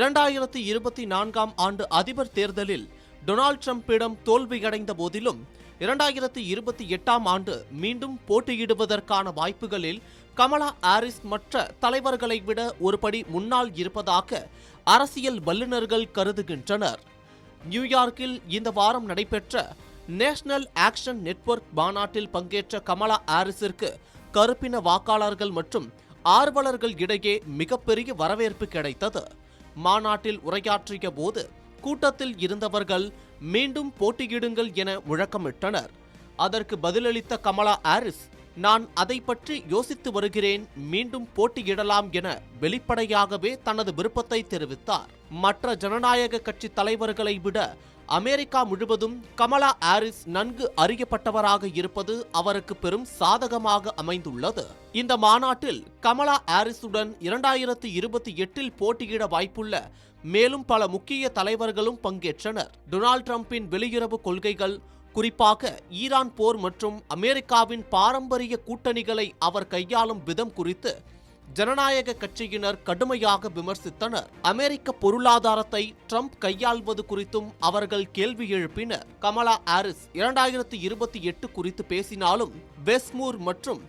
2024ஆம் ஆண்டு அதிபர் தேர்தலில் டொனால்ட் ட்ரம்பிடம் தோல்வியடைந்த போதிலும் 2028ஆம் ஆண்டு மீண்டும் போட்டியிடுவதற்கான வாய்ப்புகளில் கமலா ஹாரிஸ் மற்ற தலைவர்களை விட ஒருபடி முன்னால் இருப்பதாக அரசியல் வல்லுநர்கள் கருதுகின்றனர். நியூயார்க்கில் இந்த வாரம் நடைபெற்ற நேஷனல் ஆக்ஷன் நெட்வொர்க் மாநாட்டில் பங்கேற்ற கமலா ஹாரிஸிற்கு கருப்பின வாக்காளர்கள் மற்றும் ஆர்வலர்கள் இடையே மிகப்பெரிய வரவேற்பு கிடைத்தது. மாநாட்டில் உரையாற்றிய போது கூட்டத்தில் இருந்தவர்கள் மீண்டும் போட்டியிடுங்கள் என முழக்கமிட்டனர். அதற்கு பதிலளித்த கமலா ஹாரிஸ், நான் அதை பற்றி யோசித்து வருகிறேன், மீண்டும் போட்டியிடலாம் என வெளிப்படையாகவே தனது விருப்பத்தை தெரிவித்தார். மற்ற ஜனநாயக கட்சி தலைவர்களை விட அமெரிக்கா முழுவதும் கமலா ஹாரிஸ் நன்கு அறியப்பட்டவராக இருப்பது அவருக்கு பெரும் சாதகமாக அமைந்துள்ளது. இந்த மாநாட்டில் கமலா ஹாரிஸுடன் 2028இல் போட்டியிட வாய்ப்புள்ள மேலும் பல முக்கிய தலைவர்களும் பங்கேற்றனர். டொனால்ட் ட்ரம்பின் வெளியுறவு கொள்கைகள், குறிப்பாக ஈரான் போர் மற்றும் அமெரிக்காவின் பாரம்பரிய கூட்டணிகளை அவர் கையாளும் விதம் குறித்து ஜனநாயக கட்சியினர் கடுமையாக விமர்சித்தனர். அமெரிக்க பொருளாதாரத்தை ட்ரம்ப் கையாள்வது குறித்தும் அவர்கள் கேள்வி எழுப்பினர். கமலா ஹாரிஸ் 2028 குறித்து பேசினாலும் வெஸ்மூர் மற்றும்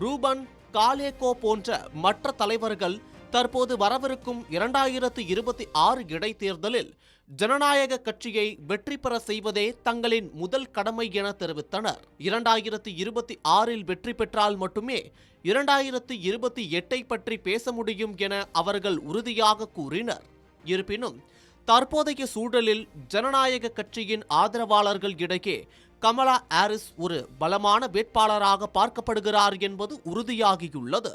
ரூபன் காலேகோ போன்ற மற்ற தலைவர்கள் தற்போது வரவிருக்கும் 2026 இடைத்தேர்தலில் ஜனநாயக கட்சியை வெற்றி பெற செய்வதே தங்களின் முதல் கடமை என தெரிவித்தனர். 2026இல் வெற்றி பெற்றால் மட்டுமே 2028 பற்றி பேச முடியும் என அவர்கள் உறுதியாக கூறினர். இருப்பினும் தற்போதைய சூழலில் ஜனநாயக கட்சியின் ஆதரவாளர்கள் இடையே கமலா ஹாரிஸ் ஒரு பலமான வேட்பாளராக பார்க்கப்படுகிறார் என்பது உறுதியாகியுள்ளது.